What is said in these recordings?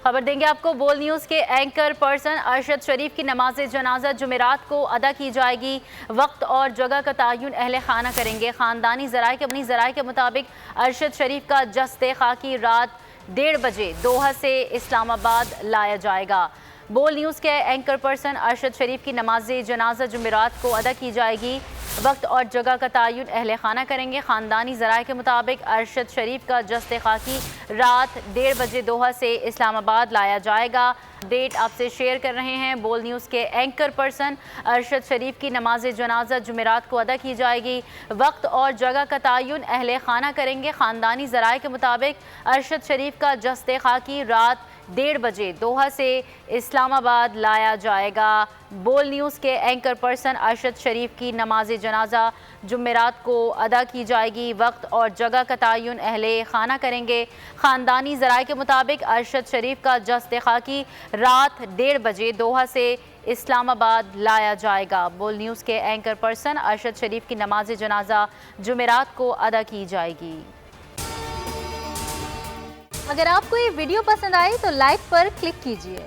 खबर देंगे आपको। बोल न्यूज़ के एंकर पर्सन अरशद शरीफ की नमाज जनाजा जुमेरात को अदा की जाएगी। वक्त और जगह का तयन अहले खाना करेंगे। ख़ानदानी ज़राए के मुताबिक अरशद शरीफ का जस्ते खाकी रात 1:30 बजे दोहा से इस्लामाबाद लाया जाएगा। बोल न्यूज़ के एंकर पर्सन अरशद शरीफ की नमाज जनाजा जुमेरात को अदा की जाएगी। वक्त और जगह का तयन अहले खाना करेंगे। ख़ानदानी ज़राए के मुताबिक अरशद शरीफ का जस्ते खाकी रात 1:30 बजे दोहा से इस्लामाबाद लाया जाएगा। डेट आपसे शेयर कर रहे हैं। बोल न्यूज़ के एंकर पर्सन अरशद शरीफ की नमाज जनाजा जुमेरात को अदा की जाएगी। वक्त और जगह का तयन अहले खाना करेंगे। ख़ानदानी ज़राए के मुताबिक अरशद शरीफ का जस्ते खाकी रात 1:30 बजे दोहा से इस्लामाबाद लाया जाएगा। बोल न्यूज़ के एंकर पर्सन अरशद शरीफ की नमाज जनाजा जुमेरात को अदा की जाएगी। वक्त और जगह का तयन अहले खाना करेंगे। ख़ानदानी ज़राए के मुताबिक अरशद शरीफ का जस्ते खाकी रात 1:30 बजे दोहा से इस्लामाबाद लाया जाएगा। बोल न्यूज़ के एंकर पर्सन अरशद शरीफ की नमाज जनाजा जुमेरात को अदा की जाएगी। अगर आपको ये वीडियो पसंद आई तो लाइक पर क्लिक कीजिए।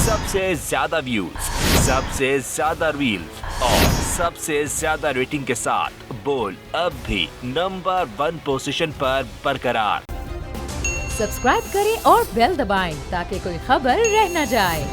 सबसे ज्यादा व्यूज, सबसे ज्यादा रील्स और सबसे ज्यादा रेटिंग के साथ बोल अब भी नंबर 1 पोजीशन पर बरकरार। सब्सक्राइब करें और बेल दबाएं ताकि कोई खबर रह न जाए।